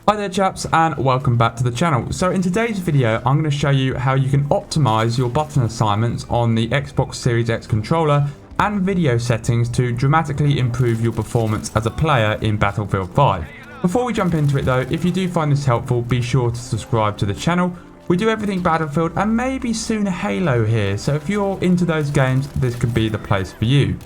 Hi there chaps, and welcome back to the channel. So in today's video I'm going to show you how you can optimize your button assignments on the Xbox Series X controller and video settings to dramatically improve your performance as a player in Battlefield 5. Before we jump into it though, if you do find this helpful, be sure to subscribe to the channel. We do everything Battlefield and maybe soon Halo here, so if you're into those games, this could be the place for you.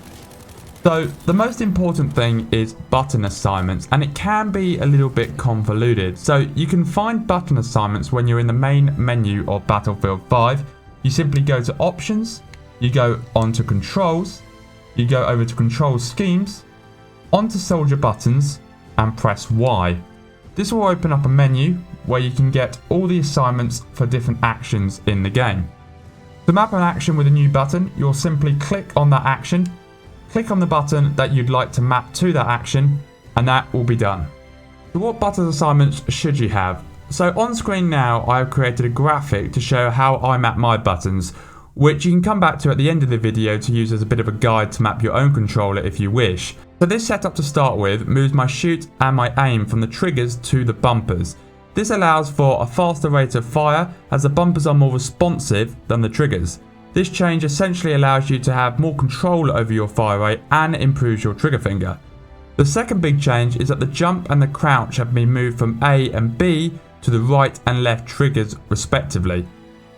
So the most important thing is button assignments, and it can be a little bit convoluted. So you can find button assignments when you're in the main menu of Battlefield 5. You simply go to options, you go onto controls, you go over to control schemes, onto soldier buttons and press Y. This will open up a menu where you can get all the assignments for different actions in the game. To map an action with a new button, you'll simply click on that action, click on the button that you'd like to map to that action, and that will be done. So what button assignments should you have? So on screen now I have created a graphic to show how I map my buttons, which you can come back to at the end of the video to use as a bit of a guide to map your own controller if you wish. So this setup to start with moves my shoot and my aim from the triggers to the bumpers. This allows for a faster rate of fire as the bumpers are more responsive than the triggers. This change essentially allows you to have more control over your fire rate and improves your trigger finger. The second big change is that the jump and the crouch have been moved from A and B to the right and left triggers respectively.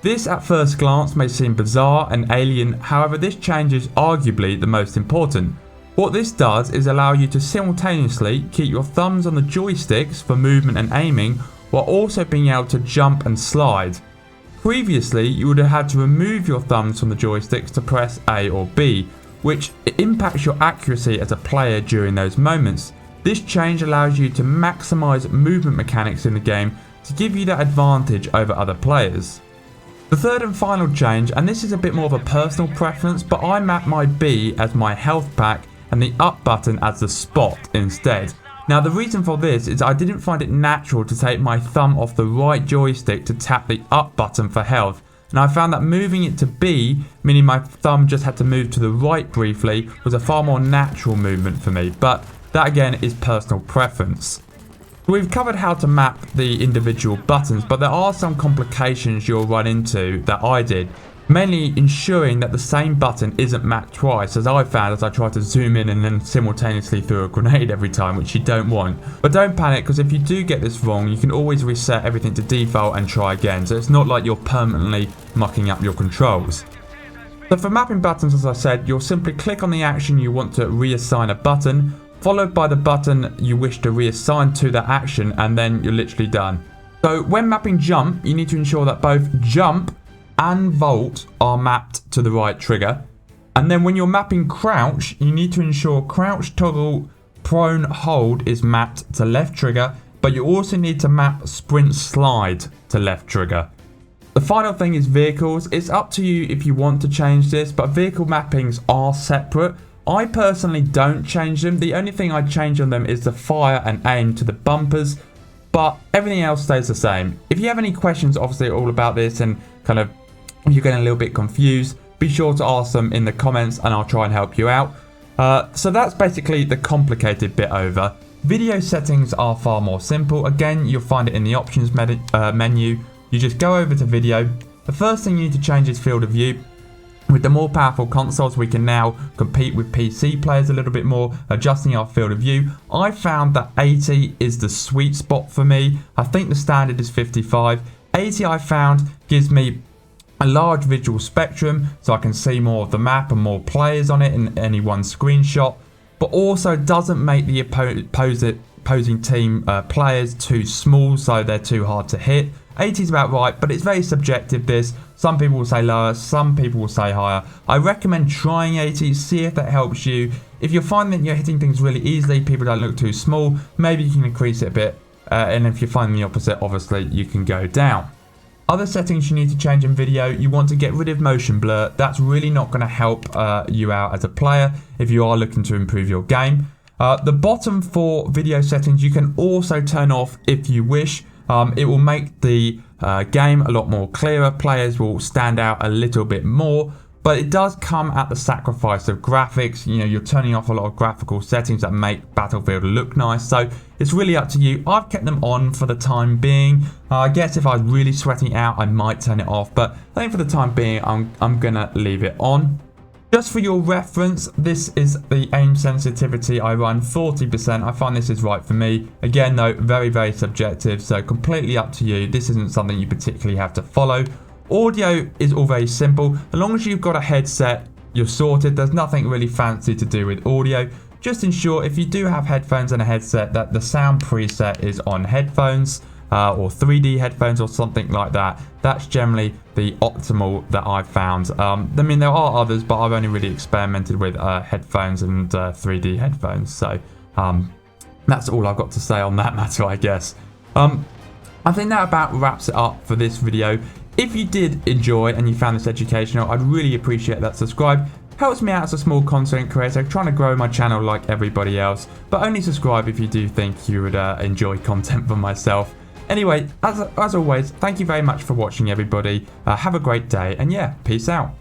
This at first glance may seem bizarre and alien, however this change is arguably the most important. What this does is allow you to simultaneously keep your thumbs on the joysticks for movement and aiming while also being able to jump and slide. Previously, you would have had to remove your thumbs from the joysticks to press A or B, which impacts your accuracy as a player during those moments. This change allows you to maximize movement mechanics in the game to give you that advantage over other players. The third and final change, and this is a bit more of a personal preference, but I map my B as my health pack and the up button as the spot instead. Now the reason for this is I didn't find it natural to take my thumb off the right joystick to tap the up button for health, and I found that moving it to B, meaning my thumb just had to move to the right briefly, was a far more natural movement for me, but that again is personal preference. We've covered how to map the individual buttons, but there are some complications you'll run into that I did. Mainly ensuring that the same button isn't mapped twice, as I found as I tried to zoom in and then simultaneously threw a grenade every time, which you don't want. But don't panic, because if you do get this wrong, you can always reset everything to default and try again, so it's not like you're permanently mucking up your controls. So for mapping buttons, as I said, you'll simply click on the action you want to reassign a button, followed by the button you wish to reassign to that action, and then you're literally done. So when mapping jump, you need to ensure that both jump and vault are mapped to the right trigger, and then when you're mapping crouch, you need to ensure crouch toggle prone hold is mapped to left trigger, but you also need to map sprint slide to left trigger. The final thing is vehicles. It's up to you if you want to change this, but vehicle mappings are separate. I personally don't change them. The only thing I change on them is the fire and aim to the bumpers, but everything else stays the same. If you have any questions obviously all about this and kind of if you're getting a little bit confused, be sure to ask them in the comments and I'll try and help you out. So that's basically the complicated bit over. Video settings are far more simple. Again, you'll find it in the options menu. You just go over to video. The first thing you need to change is field of view. With the more powerful consoles, we can now compete with PC players a little bit more, adjusting our field of view. I found that 80 is the sweet spot for me. I think the standard is 55. 80 I found gives me a large visual spectrum, so I can see more of the map and more players on it in any one screenshot, but also doesn't make the opposing team players too small, so they're too hard to hit. 80 is about right, but it's very subjective this. Some people will say lower, some people will say higher. I recommend trying 80, see if that helps you. If you're finding that you're hitting things really easily, people don't look too small, maybe you can increase it a bit, and if you're finding the opposite, obviously you can go down. Other settings you need to change in video, you want to get rid of motion blur. That's really not going to help you out as a player if you are looking to improve your game. The bottom 4 video settings you can also turn off if you wish. It will make the game a lot more clearer. Players will stand out a little bit more. but it does come at the sacrifice of graphics. You know, you're turning off a lot of graphical settings that make Battlefield look nice, so it's really up to you. I've kept them on for the time being. I guess if I was really sweating it out, I might turn it off, but I think for the time being, I'm gonna leave it on. Just for your reference, this is the aim sensitivity I run, 40%. I find this is right for me. Again though, very, very subjective, so completely up to you. This isn't something you particularly have to follow. Audio is all very simple. As long as you've got a headset, you're sorted. There's nothing really fancy to do with audio. Just ensure if you do have headphones and a headset that the sound preset is on headphones or 3D headphones or something like that. That's generally the optimal that I've found. I mean, there are others, but I've only really experimented with headphones and 3D headphones. So that's all I've got to say on that matter, I guess. I think that about wraps it up for this video. If you did enjoy and you found this educational, I'd really appreciate that subscribe. Helps me out as a small content creator, trying to grow my channel like everybody else, but only subscribe if you do think you would enjoy content from myself. Anyway, as always, thank you very much for watching, everybody. Have a great day, and yeah, peace out.